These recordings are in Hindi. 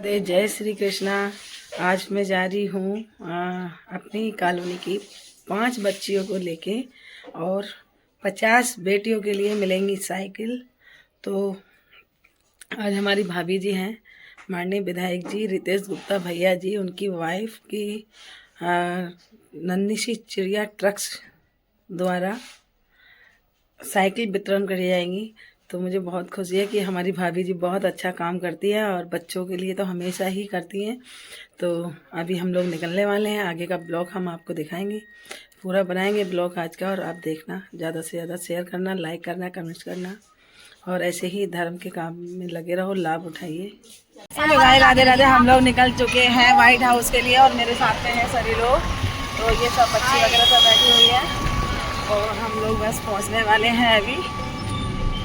राधे, जय श्री कृष्णा। आज मैं जा रही हूँ अपनी कॉलोनी की 5 बच्चियों को लेके और 50 बेटियों के लिए मिलेंगी साइकिल। तो आज हमारी भाभी जी हैं, माननीय विधायक जी रितेश गुप्ता भैया जी, उनकी वाइफ की नन्ही सी चिड़िया ट्रक्स द्वारा साइकिल वितरण करी जाएंगी। तो मुझे बहुत खुशी है कि हमारी भाभी जी बहुत अच्छा काम करती है और बच्चों के लिए तो हमेशा ही करती हैं। तो अभी हम लोग निकलने वाले हैं, आगे का ब्लॉग हम आपको दिखाएंगे, पूरा बनाएंगे ब्लॉग आज का। और आप देखना, ज़्यादा से ज़्यादा शेयर करना, लाइक करना, कमेंट्स करना और ऐसे ही धर्म के काम में लगे रहो, लाभ उठाइए। चलो भाई, राधे राधे। हम लोग निकल चुके हैं व्हाइट हाउस के लिए और मेरे साथ में है सभी लोग। तो ये सब बच्ची वगैरह सब बैठी हुई है और हम लोग बस पहुँचने वाले हैं अभी।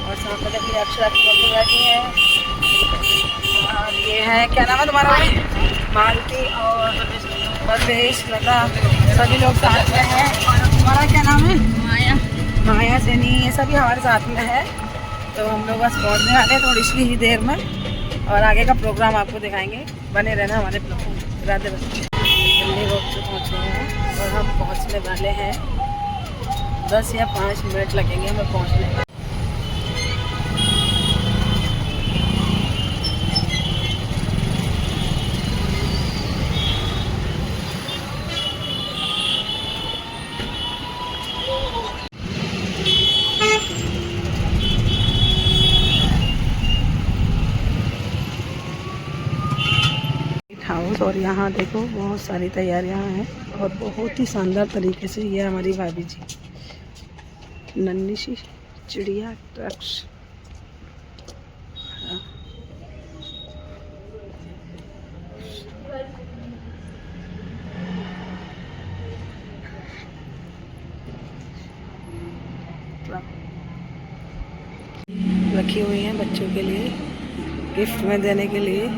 और सब देखिए अक्षरा की मम्मी बैठी है और ये है, क्या नाम है तुम्हारा भाई? मालती और परवेश, लता, सभी लोग साथ में हैं। और तुम्हारा क्या नाम है? माया सैनी, ये सभी हमारे साथ में है। तो हम लोग बस पहुंचने वाले हैं थोड़ी सी ही देर में और आगे का प्रोग्राम आपको दिखाएंगे, बने रहना हमारे ब्लॉग में। राधे राधे। दिल्ली रोड से पहुँचे हैं और हम पहुँचने वाले हैं, 10 या 5 मिनट लगेंगे हमें पहुँचने में। हाउस, और यहाँ देखो बहुत सारी तैयारियां हैं और बहुत ही शानदार तरीके से ये हमारी भाभी जी नन्ही सी चिड़िया ट्रक्स। रखी हुई हैं बच्चों के लिए गिफ्ट में देने के लिए।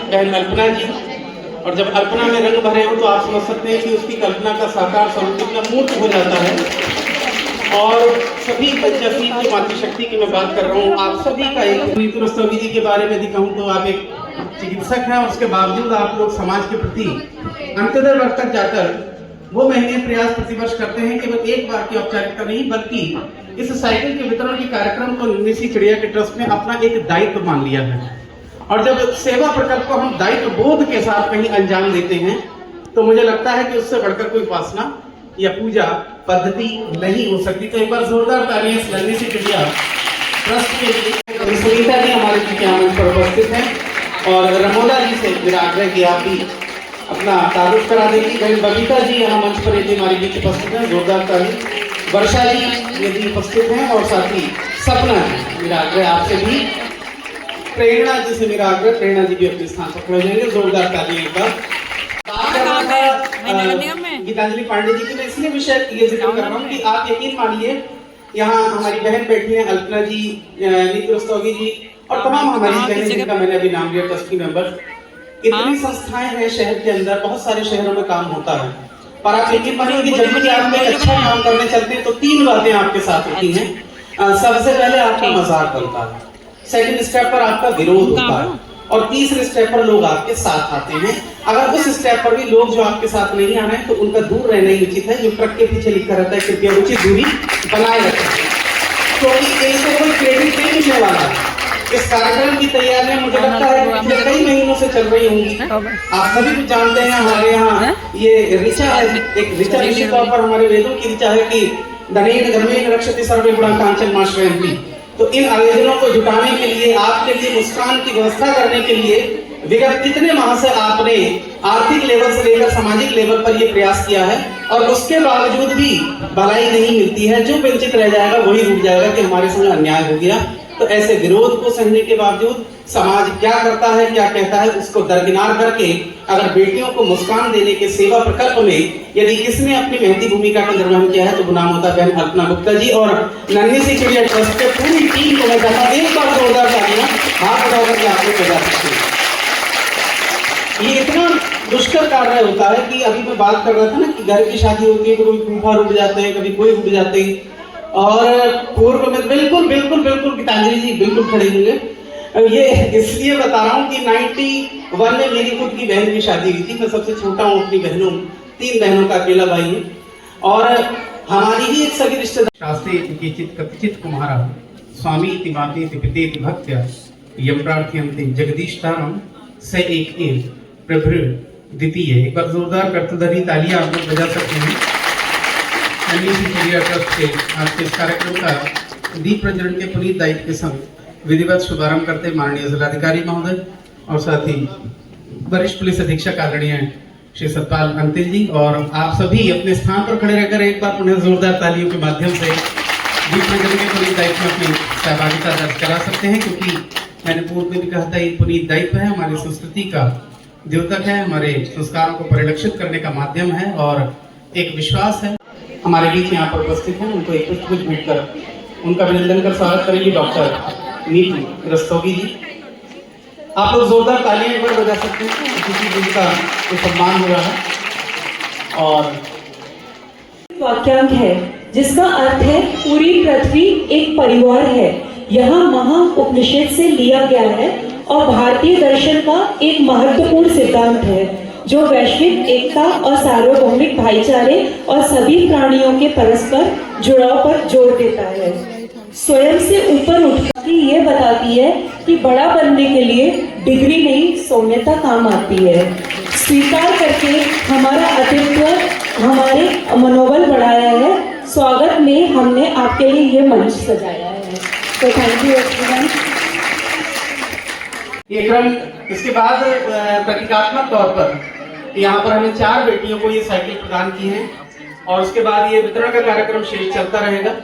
बहन अल्पना जी, और जब अल्पना में रंग भरे हो तो आप समझ सकते हैं कि उसकी कल्पना का साकार स्वरूप कितना मूर्त हो जाता है। और सभी पंचायती की मातृशक्ति की मैं बात कर रहा हूँ। आप सभी का एक नीतू रस्तोगी जी के बारे में दिखाऊं तो आप एक चिकित्सक हैं और उसके बावजूद आप लोग समाज के प्रति अंत्योदय वर्ग तक जाकर वो महीने प्रयास प्रतिवर्ष करते हैं। केवल एक बार की औपचारिकता नहीं, बल्कि इस साइकिल के वितरण के कार्यक्रम को नन्ही सी चिड़िया के ट्रस्ट ने अपना एक दायित्व मान लिया है। और जब सेवा प्रकल्प को हम दायित्व बोध के साथ कहीं अंजाम देते हैं तो मुझे लगता है कि उससे बढ़कर कोई उपासना या पूजा पद्धति नहीं हो सकती। तो एक बार जोरदार तालियां इस नन्ही सी चिड़िया ट्रस्ट के लिए। सुनीता जी हमारे बीच यहाँ मंच पर उपस्थित हैं और रमोला जी से मेरा आग्रह कि आप भी अपना तारुफ करा देंगी। बहन बबीता जी यहाँ मंच पर यदि हमारे बीच उपस्थित हैं, जोरदार ताली। वर्षा जी यदि उपस्थित हैं और साथ ही सपना जी, मेरा आग्रह आपसे भी। प्रेरणा जी से मेरा आग्रह, प्रेरणा जी भी अपने स्थान पर खड़े हो जाएंगे, जोरदार ताली एक बार। गीतांजलि पांडे जी की मैं इसलिए विषय ये जिक्र कर रहा हूँ कि आप यकीन मानिए यहाँ हमारी बहन बैठी है अल्पना जी, नीति रस्तोगी जी और तमाम हमारी बहनें जिनका मैंने अभी नाम लिया, ट्रस्टी मेंबर। इतनी संस्थाएं हैं शहर के अंदर, बहुत सारे शहरों में काम होता है, पर आप यकीन मानिए कि जब भी आप एक अच्छा काम करने चलते हैं तो तीन बातें आपके साथ होती हैं। सबसे पहले आपका मजाक बनता है, सेकंड स्टेप पर आपका विरोध होता है और तीसरे स्टेप पर लोग आपके साथ आते हैं। अगर उस स्टेप पर भी लोग जो आपके साथ नहीं आ रहे हैं तो उनका दूर रहना ही उचित है। जो ट्रक के पीछे लिखा रहता है कृपया उचित दूरी बनाए रखें, क्योंकि इनसे कोई क्रेडिट नहीं मिलने वाला है। इस कार्यक्रम की तैयारियां मुझे लगता है पिछले कई महीनों से चल रही होंगी। आप सभी कुछ जानते हैं हमारे यहाँ ये ऋचा है, एक ऋचा निश्चित तौर पर हमारे वेदों की ऋचा है कि धनेन धर्मेन रक्षति सर्वे गुणा कांचन माश्रयन्ति। तो इन आयोजनों को जुटाने के लिए, आपके लिए मुस्कान की व्यवस्था करने के लिए विगत कितने माह से आपने आर्थिक लेवल से लेकर सामाजिक लेवल पर यह प्रयास किया है और उसके बावजूद भी भलाई नहीं मिलती है। जो वंचित रह जाएगा वही रुक जाएगा कि हमारे संग अन्याय हो गया। तो ऐसे विरोध को सहने के बावजूद समाज क्या करता है, क्या कहता है, उसको दरकिनार करके अगर बेटियों को मुस्कान देने के सेवा प्रकल्प में यदि किसने अपनी महती भूमिका का निर्वहन किया है तो नाम होता है बहन अल्पना गुप्ता जी और नन्ही सी चिड़िया ट्रस्ट के पूरी टीम को मैं कहता हूं एक बार जोरदार तालियां हाथ उठाकर के आप लोग बजा सकते हैं। ये इतना दुष्कर कार्य होता है कि अभी मैं बात कर रहा था ना कि घर की शादी होती है तो कभी फूफा रुक जाते हैं, कभी कोई रुक जाते हैं और पूर्व में बिल्कुल बिल्कुल बिल्कुल गीतांजलि जी बिल्कुल खड़े होंगे। ये इसलिए बता रहा हूँ कि 91 में मेरी खुद की बहन की शादी हुई थी। मैं सबसे छोटा हूँ अपनी बहनों, 3 बहनों का अकेला भाई है और हमारी ही एक सगी रिश्तेदार शास्त्रे किंचित कथित कुम्हारा स्वामी इति माते इति पिते इति भक्त्या यम प्रार्थयन्ते जगदीशतारम स एक एव प्रभृ द्वितीय। एक बार जोरदार कर्तधरी तालियां आप लोग बजा सकते हैं। ट्रस्ट के आज के इस कार्यक्रम का दीप प्रज्वलन के पुनीत दायित्व के संग विधिवत शुभारंभ करते माननीय जिलाधिकारी महोदय और साथ ही वरिष्ठ पुलिस अधीक्षक आदरणीय श्री सतपाल अंतिल जी और आप सभी अपने स्थान पर खड़े रहकर एक बार पुनः जोरदार तालियों के माध्यम से दीप प्रज्वलन के पुनीत दायित्व में अपनी सहभागिता दर्ज करा सकते हैं, क्योंकि मैंने पूर्व में भी कहा था ये पुनीत दायित्व है, हमारी संस्कृति का द्योतक है, हमारे संस्कारों को परिलक्षित करने का माध्यम है और एक विश्वास है। हमारे बीच यहाँ पर उपस्थित हैं, उनको एक पुष्प भेंट कर उनका अभिनंदन कर स्वागत करेंगे डॉक्टर नीति रस्तोगी जी। आप लोग जोरदार तालियां एक बार बजा सकते हैं किसी जिनका सम्मान हो रहा है। और वाक्यांश है जिसका अर्थ है पूरी पृथ्वी एक परिवार है। यह महा उपनिषद से लिया गया है और भारतीय दर्शन का एक महत्वपूर्ण सिद्धांत है जो वैश्विक एकता और सार्वभौमिक भाईचारे और सभी प्राणियों के परस्पर जुड़ाव पर जोर देता है। स्वयं से ऊपर उठकर ये बताती है कि बड़ा बनने के लिए डिग्री नहीं सौम्यता काम आती है। स्वीकार करके हमारा अतिथ्य हमारे मनोबल बढ़ाया है। स्वागत में हमने आपके लिए ये मंच सजाया है। तो थैंक यू एवरीवन। ये क्रम इसके बाद प्रतीकात्मक तौर पर यहाँ पर हमने 4 बेटियों को ये साइकिल प्रदान की है और उसके बाद ये वितरण का कार्यक्रम शेष चलता रहेगा।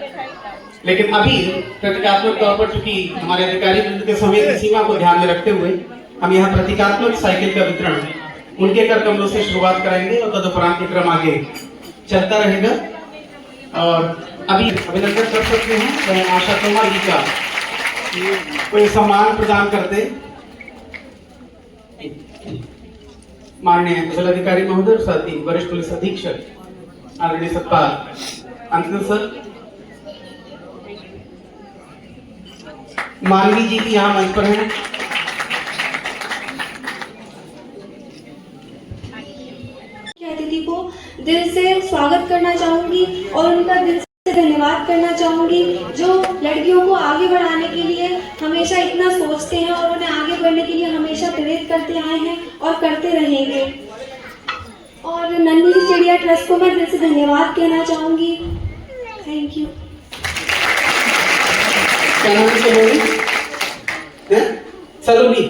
लेकिन अभी प्रतीकात्मक तौर पर चूंकि हमारे अधिकारी वृंद के समय की सीमा को ध्यान में रखते हुए हम यहाँ प्रतीकात्मक साइकिल का वितरण उनके कर कमरों से शुरुआत कराएंगे और तदुपरांत के क्रम आगे चलता रहेगा। और अभी अभिनंदन कर सकते हैं आशा तोमर जी का कोई सम्मान प्रदान करते माननीय जिलाधिकारी महोदय साथ ही वरिष्ठ पुलिस अधीक्षक आदरणीय सतपाल अंतिल सर, मानवी जी भी यहाँ मंच पर हैं। अतिथि को दिल से स्वागत करना चाहूंगी और उनका दिल से धन्यवाद करना चाहूंगी जो लड़कियों को आगे बढ़ाने के लिए हमेशा इतना सोचते हैं और उन्हें आगे बढ़ने के लिए हमेशा प्रेरित करते आए हैं और करते रहेंगे। और नन्ही सी चिड़िया ट्रस्ट को मैं दिल से धन्यवाद कहना चाहूंगी। Thank you. हैं सलोनी,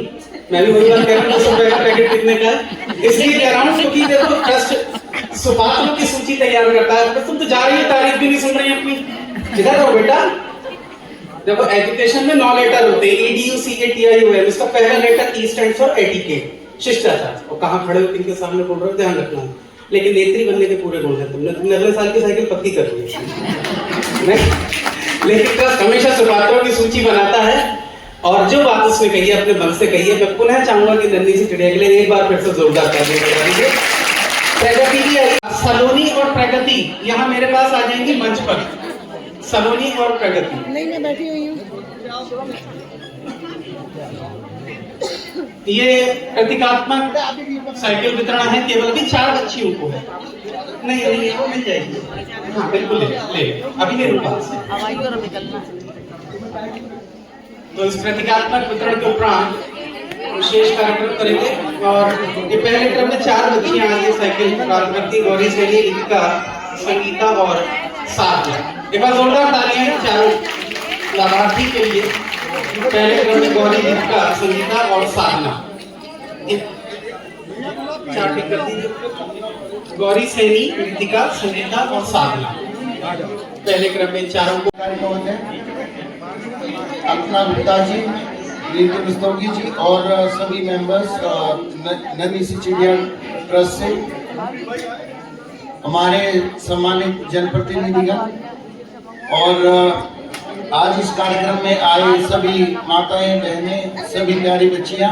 मैं भी वही बात कह रहा हूँ, 10 रुपए का पैकेट कितने का है, इसलिए कह रहा हूँ क्योंकि देखो ट्रस्ट सुपात्रों की सूची तैयार करता है। तो तुम तो जा रही हो, तारीफ भी नहीं सुन रही अपनी, इधर हो बेटा। देखो एजुकेशन में 9 लेटर होते हैं, EDUCATION, इसका पहला letter E stands for etiquette, शिष्टाचार। और कहाँ खड़े हो किनके सामने बोल रहे हो, ध्यान रखना है। लेकिन नेत्री बनने के पूरे गुण हैं तुमने अगले साल की साइकिल पक्की कर ली है। लेकिन ट्रस्ट हमेशा सुपात्रों की सूची बनाता है, और जो बात उसने कही है अपने मन से कही है। मैं पुनः चाहूंगा कि नन्ही सी चिड़िया के लिए एक बार फिर से जोरदार ताली बजाएंगे। प्रगति भी आई, सलोनी और प्रगति यहाँ मेरे पास आ जाएंगी मंच पर, सलोनी और प्रगति। नहीं, मैं बैठी हुई हूँ। ये प्रतीकात्मक साइकिल वितरण है, केवल अभी 4 बच्चियों को है। नहीं वो मिल जाएगी, हाँ बिल्कुल ले अभी ले लूँ पास। तो इस प्रतीकात्मक वितरण के उपरांत विशेष कार्यक्रम करेंगे। और ये पहले क्रम में 4 बच्चियां आज ये साइकिल प्राप्त करती, गौरी सैनी, रितिका, संगीता और साधना। एक बार जोरदार तालियां चारों लाभार्थी के लिए। पहले क्रम में गौरी, रितिका, संगीता और साधना, 4 ठीक कर दीजिए। गौरी सैनी, रितिका, संगीता और साधना पहले क्रम में चारों को। अपना गुप्ता जी, रीति रस्तोगी जी और सभी मेंबर्स नन्ही सी चिड़िया ट्रस्ट से, हमारे सम्मानित जनप्रतिनिधिगण और आज इस कार्यक्रम में आए सभी माताएं, बहनें, सभी प्यारी बच्चियां।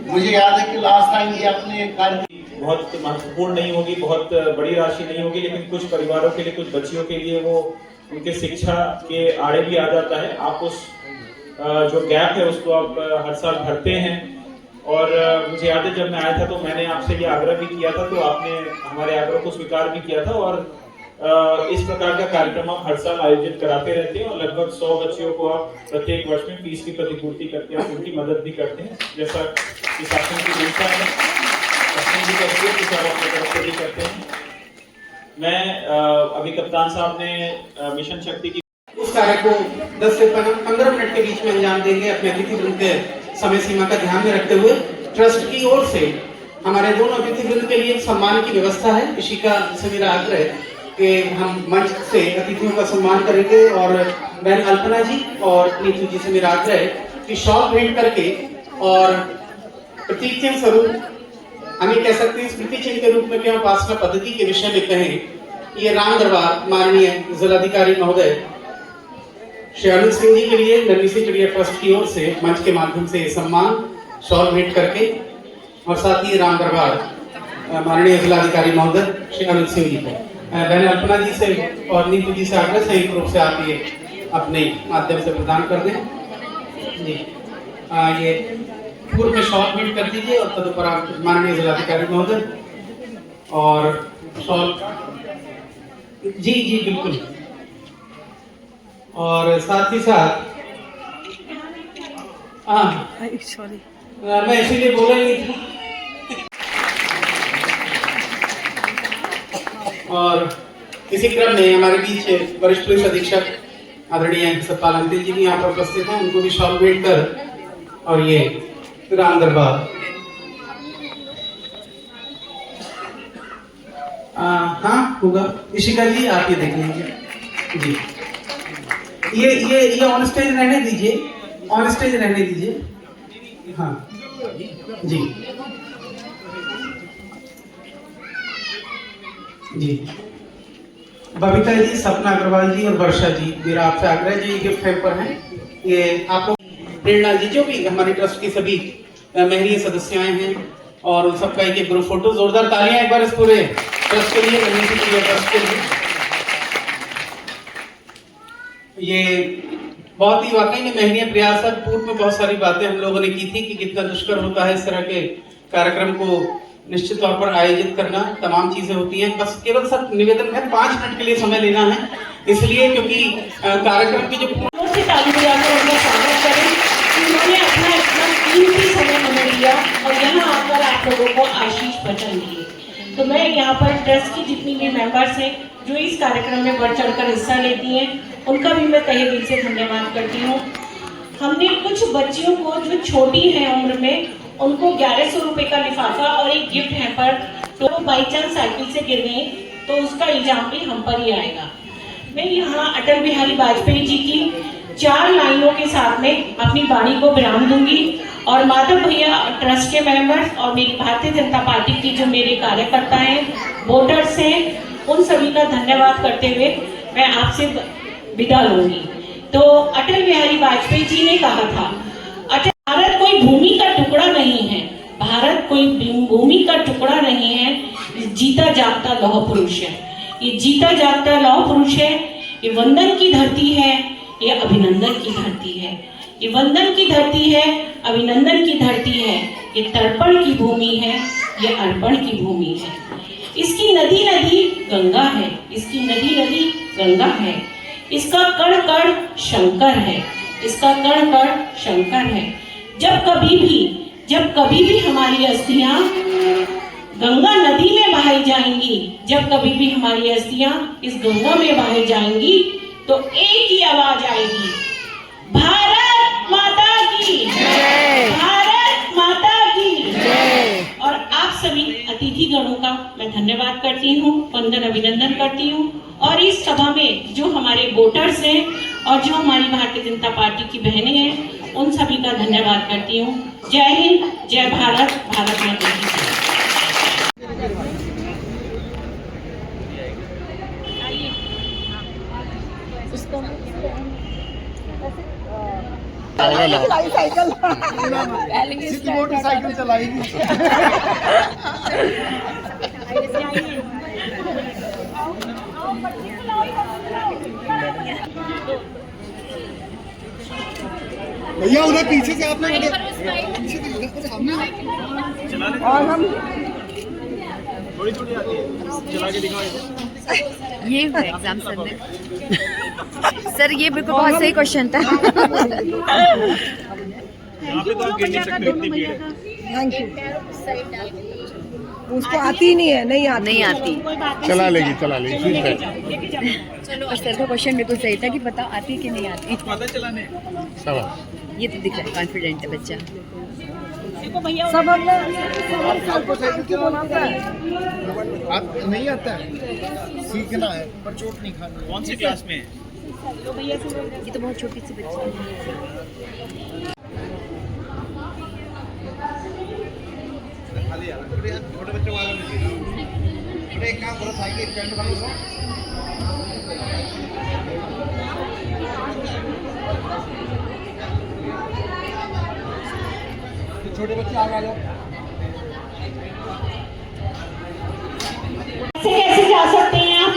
मुझे याद है कि लास्ट टाइम ये अपने कार्यक्रम बहुत महत्वपूर्ण नहीं होगी, बहुत बड़ी राशि नहीं होगी, लेकिन कुछ परिवारों के लिए, कुछ बच्चियों के लिए वो उनके शिक्षा के आड़े भी आ जाता है। आप उस जो गैप है उसको आप हर साल भरते हैं। और मुझे याद है जब मैं आया था तो मैंने आपसे ये आग्रह भी किया था, तो आपने हमारे आग्रह को स्वीकार भी किया था। और इस प्रकार का कार्यक्रम आप हर साल आयोजित कराते रहते हैं, और लगभग 100 बच्चियों को आप प्रत्येक वर्ष में फीस की प्रतिपूर्ति करते हैं, उनकी मदद भी करते हैं, जैसा कि शासन की मंशा है, शासन भी करती है, कुछ आप अपनी तरफ से भी करते हैं। मैं अभी कप्तान साहब ने मिशन शक्ति की उस कार्य को 10 से 15 मिनट के बीच में अंजाम देंगे, अपने अतिथि वृंद के समय सीमा का ध्यान में रखते हुए। ट्रस्ट की ओर से हमारे दोनों अतिथि वृंद के लिए सम्मान की व्यवस्था है। इसी का से मेरा आग्रह कि हम मंच से अतिथियों का सम्मान करेंगे। और बहन अल्पना जी और नीतू जी से मेरा आग्रह है कि शॉल भेंट करके और प्रतीक चिन्ह स्वरूप, हम ये कह सकते हैं स्मृति चिन्ह के रूप में क्या उपासना पद्धति के विषय में कहें, ये राम दरबार माननीय जिलाधिकारी महोदय श्री अनिल सिंह जी के लिए नन्ही सी चिड़िया ट्रस्ट की ओर से मंच के माध्यम से सम्मान शॉल भेंट करके, और साथ ही राम दरबार माननीय जिलाधिकारी महोदय श्री अनिल सिंह जी को बहन अल्पना जी से और नीतू जी से आग्रह संयुक्त रूप से आप ये अपने माध्यम से प्रदान कर दें जी। ये पूर्व में शॉल भेंट कर दीजिए और तदुपरांत माननीय जिलाधिकारी महोदय और शॉल जी बिल्कुल। और साथ ही साथ सॉरी, मैं इसीलिए बोला ही नहीं था। और इसी क्रम में हमारे बीच वरिष्ठ पुलिस अधीक्षक आदरणीय सतपाल अंतिल जी भी यहाँ पर उपस्थित हैं, उनको भी शॉल भेंट कर और ये राम दरबार हाँ होगा। इशिका जी आप ये देख लीजिए जी, ये ऑन स्टेज रहने दीजिए, ऑन स्टेज रहने दीजिए। हाँ जी जी, बबीता जी, सपना अग्रवाल जी और वर्षा जी, मेरा आपसे आग्रह जी गिफ्ट हैम्पर हैं, ये आपको प्रेरणा जी जो भी हमारे ट्रस्ट की सभी महरीय सदस्याएं हैं और उन सबका एक ग्रुप फोटो। जोरदार तालियां एक बार इस पूरे ट्रस्ट के लिए, ट्रस्ट के लिए। ये बहुत ही वाकई में महनीय प्रयास है। पूर्व में बहुत सारी बातें हम लोगों ने की थी कि कितना दुष्कर होता है इस तरह के कार्यक्रम को निश्चित तौर पर आयोजित करना, तमाम चीजें होती हैं। बस केवल सब निवेदन है 5 मिनट के लिए समय लेना है, इसलिए क्योंकि कार्यक्रम की जो से ताली बजाकर उनका स्वागत करें कि उन्होंने अपना इतना कीमती समय हमें दिया और यहाँ आकर आप लोगों को आशीष वचन दिए। तो मैं यहाँ पर ट्रस्ट की जितनी भी मेंबर्स हैं जो इस कार्यक्रम में बढ़ चढ़कर हिस्सा लेती हैं, उनका भी मैं तहे दिल से धन्यवाद करती हूँ। हमने कुछ बच्चियों को जो छोटी हैं उम्र में, उनको 1100 रुपए का लिफाफा और एक गिफ्ट हैम्पर, तो बाई चांस साइकिल से गिर गई तो उसका इल्जाम भी हम पर ही आएगा। मैं यहाँ अटल बिहारी वाजपेयी जी की 4 लाइनों के साथ में अपनी वाणी को विराम दूंगी और माधव भैया ट्रस्ट के मेंबर्स और मेरी भारतीय जनता पार्टी की जो मेरे कार्यकर्ता हैं, वोटर्स हैं, उन सभी का धन्यवाद करते हुए मैं आपसे विदा लूंगी। तो अटल बिहारी वाजपेयी जी ने कहा था, भारत कोई भूमि का टुकड़ा नहीं है, भारत कोई भूमि का टुकड़ा नहीं है, जीता जागता लौह पुरुष है। ये जीता जागता लौह पुरुष है, ये वंदन की धरती है, ये अभिनंदन की धरती है, ये वंदन की धरती है, अभिनंदन की धरती है, ये तर्पण की भूमि है, ये अर्पण की भूमि है। इसकी नदी नदी गंगा है, इसकी नदी नदी गंगा है, इसका कण कण शंकर है, इसका कण कण शंकर है। जब कभी भी हमारी अस्थियां गंगा नदी में बहाई जाएंगी, जब कभी भी हमारी अस्थियां इस गंगा में बहाई जाएंगी, तो एक ही आवाज आएगी, भारत माता की जय, भारत माता की जय। और आप सभी अतिथि गणों का मैं धन्यवाद करती हूँ, वंदन अभिनंदन करती हूँ। और इस सभा में जो हमारे वोटर्स हैं और जो हमारी भारतीय जनता पार्टी की बहनें हैं, उन सभी का धन्यवाद करती हूँ। जय हिंद, जय भारत, भारत माता की जय। मोटरसाइकिल चलाएगी। भैया उधर पीछे से आपने पीछे सामने और हम थोड़ी थोड़ी आती है, चला के दिखाओ। ये एग्जाम सर ये बिल्कुल बहुत सही क्वेश्चन था। यहाँ पे तो आप गिर नहीं सकते, इतनी भीड़ है। Thank you. उसको आती नहीं है, नहीं आती। चला लेगी ठीक है। और सर का क्वेश्चन बिल्कुल सही था कि बताओ आती कि नहीं आती। पता चलाने ये तो दिख रहा है, कॉन्फिडेंट है बच्चा। सब हमको साइकिल क्यों बनाता है? आप नहीं आता है, सीखना है पर चोट नहीं खानी। कौन सी क्लास में है? ये तो बहुत छोटी सी बच्ची है। छोटे बच्चों वाला एक काम करो, साइकिल स्टैंड बना लो। छोटे बच्चे आगे आ जाओ। कैसे जा सकते हैं आप?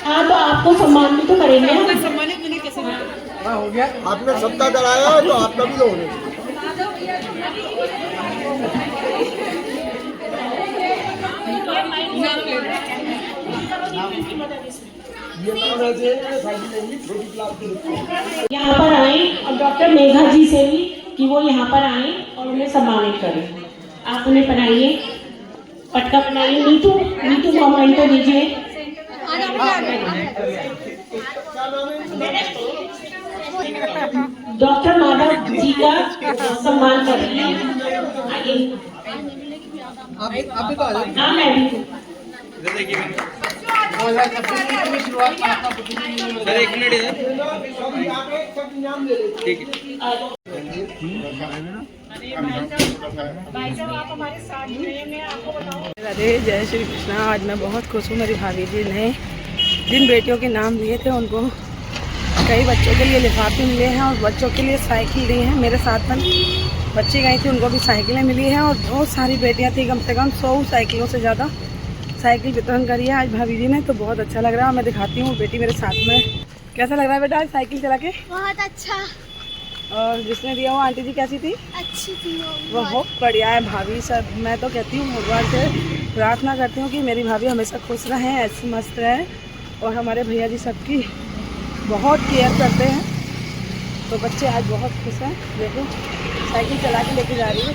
हाँ, तो आपको सम्मान भी तो करेंगे ना। हो गया, आपने सत्ता डराया तो आपका भी लोगे। यहाँ पर आए और डॉक्टर मेघा जी से भी कि वो यहाँ पर आए और उन्हें सम्मानित करें। आप उन्हें पढ़ाइए, पटका पढ़ाइए। नीतू को मेंटर दीजिए। डॉक्टर माधव जी का सम्मान करिए। हाँ, मैं भी। सर एक मिनट इधर, ठीक है। भाई साहब आप हमारे साथ में, मैं आपको बताऊं। राधे, जय श्री कृष्णा। आज मैं बहुत खुश हूँ। मेरी भाभी जी ने जिन बेटियों के नाम लिए थे उनको कई बच्चों के लिए लिफाफे मिले हैं और बच्चों के लिए साइकिल दी है। मेरे साथ में बच्ची गई थी, उनको भी साइकिलें मिली हैं और बहुत सारी बेटियां थी, कम से कम 100 साइकिलों से ज़्यादा साइकिल वितरण करी है आज भाभी जी ने। तो बहुत अच्छा लग रहा है। मैं दिखाती हूँ बेटी मेरे साथ में। कैसा लग रहा है बेटा आज साइकिल चला के? बहुत अच्छा। और जिसने दिया वो आंटी जी कैसी थी? अच्छी थी वो बहुत बढ़िया है भाभी। सब मैं तो कहती हूँ भगवान से प्रार्थना करती हूँ कि मेरी भाभी हमेशा खुश रहें, ऐसी मस्त रहे। और हमारे भैया जी सबकी बहुत केयर करते हैं। तो बच्चे आज बहुत खुश हैं। देखो साइकिल चला के लेके जा रही है।